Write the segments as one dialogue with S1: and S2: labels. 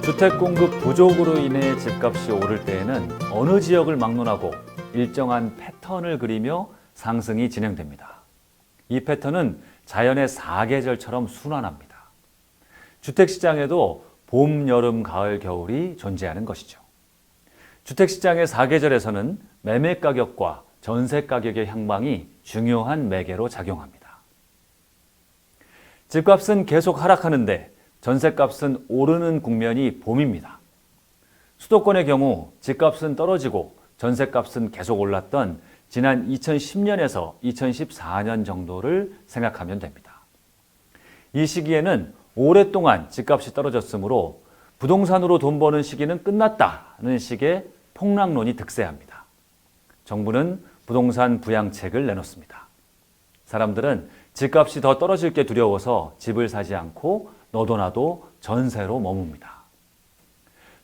S1: 주택 공급 부족으로 인해 집값이 오를 때에는 어느 지역을 막론하고 일정한 패턴을 그리며 상승이 진행됩니다. 이 패턴은 자연의 사계절처럼 순환합니다. 주택시장에도 봄, 여름, 가을, 겨울이 존재하는 것이죠. 주택시장의 사계절에서는 매매 가격과 전세 가격의 향방이 중요한 매개로 작용합니다. 집값은 계속 하락하는데 전세값은 오르는 국면이 봄입니다. 수도권의 경우 집값은 떨어지고 전세값은 계속 올랐던 지난 2010년에서 2014년 정도를 생각하면 됩니다. 이 시기에는 오랫동안 집값이 떨어졌으므로 부동산으로 돈 버는 시기는 끝났다는 식의 폭락론이 득세합니다. 정부는 부동산 부양책을 내놓습니다. 사람들은 집값이 더 떨어질 게 두려워서 집을 사지 않고 너도 나도 전세로 머뭅니다.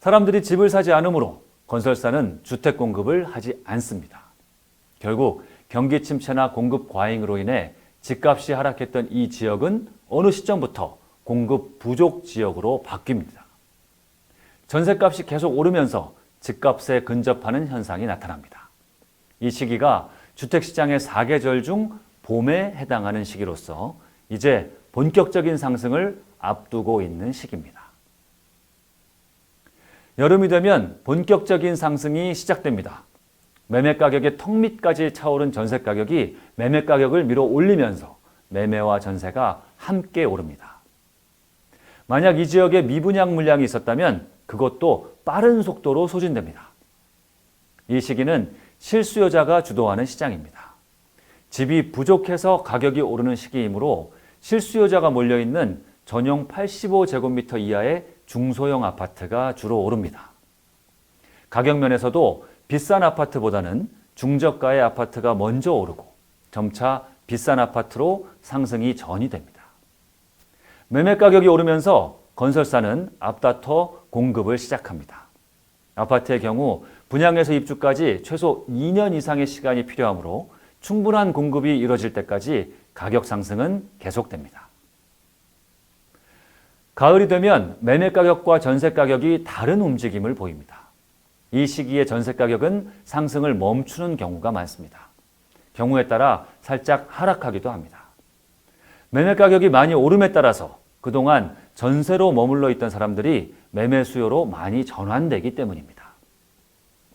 S1: 사람들이 집을 사지 않으므로 건설사는 주택 공급을 하지 않습니다. 결국 경기 침체나 공급 과잉으로 인해 집값이 하락했던 이 지역은 어느 시점부터 공급 부족 지역으로 바뀝니다. 전세값이 계속 오르면서 집값에 근접하는 현상이 나타납니다. 이 시기가 주택시장의 사계절 중 봄에 해당하는 시기로서 이제 본격적인 상승을 앞두고 있는 시기입니다. 여름이 되면 본격적인 상승이 시작됩니다. 매매 가격의 턱 밑까지 차오른 전세 가격이 매매 가격을 밀어 올리면서 매매와 전세가 함께 오릅니다. 만약 이 지역에 미분양 물량이 있었다면 그것도 빠른 속도로 소진됩니다. 이 시기는 실수요자가 주도하는 시장입니다. 집이 부족해서 가격이 오르는 시기이므로 실수요자가 몰려있는 전용 85제곱미터 이하의 중소형 아파트가 주로 오릅니다. 가격 면에서도 비싼 아파트보다는 중저가의 아파트가 먼저 오르고 점차 비싼 아파트로 상승이 전이됩니다. 매매 가격이 오르면서 건설사는 앞다퉈 공급을 시작합니다. 아파트의 경우 분양에서 입주까지 최소 2년 이상의 시간이 필요하므로 충분한 공급이 이뤄질 때까지 가격 상승은 계속됩니다. 가을이 되면 매매 가격과 전세 가격이 다른 움직임을 보입니다. 이 시기에 전세 가격은 상승을 멈추는 경우가 많습니다. 경우에 따라 살짝 하락하기도 합니다. 매매 가격이 많이 오름에 따라서 그동안 전세로 머물러 있던 사람들이 매매 수요로 많이 전환되기 때문입니다.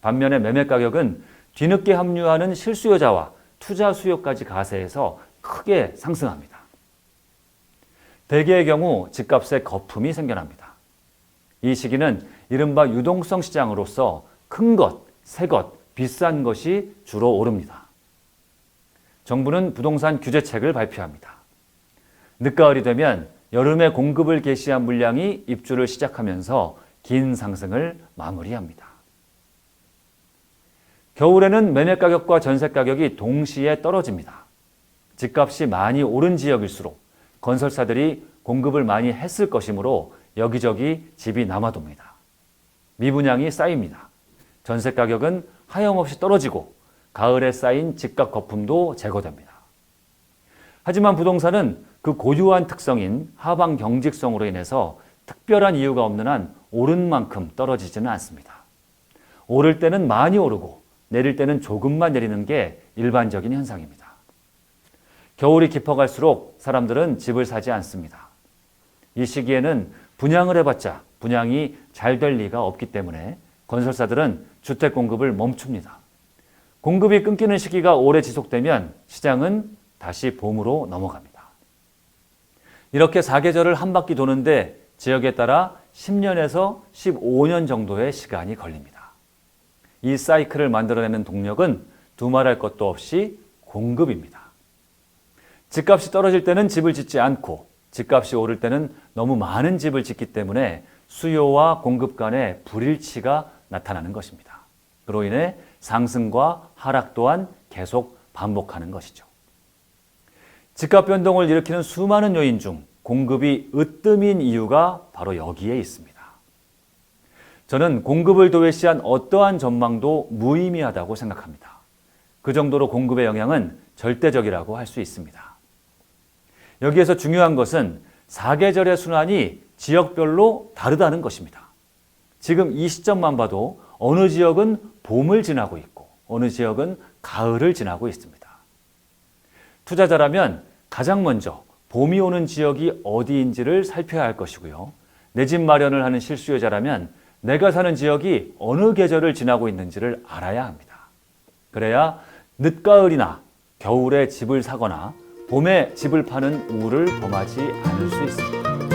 S1: 반면에 매매 가격은 뒤늦게 합류하는 실수요자와 투자 수요까지 가세해서 크게 상승합니다. 대개의 경우 집값에 거품이 생겨납니다. 이 시기는 이른바 유동성 시장으로서 큰 것, 새 것, 비싼 것이 주로 오릅니다. 정부는 부동산 규제책을 발표합니다. 늦가을이 되면 여름에 공급을 개시한 물량이 입주를 시작하면서 긴 상승을 마무리합니다. 겨울에는 매매 가격과 전세 가격이 동시에 떨어집니다. 집값이 많이 오른 지역일수록 건설사들이 공급을 많이 했을 것이므로 여기저기 집이 남아돕니다. 미분양이 쌓입니다. 전세 가격은 하염없이 떨어지고 가을에 쌓인 집값 거품도 제거됩니다. 하지만 부동산은 그 고유한 특성인 하방 경직성으로 인해서 특별한 이유가 없는 한 오른 만큼 떨어지지는 않습니다. 오를 때는 많이 오르고 내릴 때는 조금만 내리는 게 일반적인 현상입니다. 겨울이 깊어갈수록 사람들은 집을 사지 않습니다. 이 시기에는 분양을 해봤자 분양이 잘 될 리가 없기 때문에 건설사들은 주택 공급을 멈춥니다. 공급이 끊기는 시기가 오래 지속되면 시장은 다시 봄으로 넘어갑니다. 이렇게 사계절을 한 바퀴 도는데 지역에 따라 10년에서 15년 정도의 시간이 걸립니다. 이 사이클을 만들어내는 동력은 두말할 것도 없이 공급입니다. 집값이 떨어질 때는 집을 짓지 않고 집값이 오를 때는 너무 많은 집을 짓기 때문에 수요와 공급 간의 불일치가 나타나는 것입니다. 그로 인해 상승과 하락 또한 계속 반복하는 것이죠. 집값 변동을 일으키는 수많은 요인 중 공급이 으뜸인 이유가 바로 여기에 있습니다. 저는 공급을 도외시한 어떠한 전망도 무의미하다고 생각합니다. 그 정도로 공급의 영향은 절대적이라고 할 수 있습니다. 여기에서 중요한 것은 사계절의 순환이 지역별로 다르다는 것입니다. 지금 이 시점만 봐도 어느 지역은 봄을 지나고 있고 어느 지역은 가을을 지나고 있습니다. 투자자라면 가장 먼저 봄이 오는 지역이 어디인지를 살펴야 할 것이고요. 내 집 마련을 하는 실수요자라면 내가 사는 지역이 어느 계절을 지나고 있는지를 알아야 합니다. 그래야 늦가을이나 겨울에 집을 사거나 봄에 집을 파는 우를 범하지 않을 수 있습니다.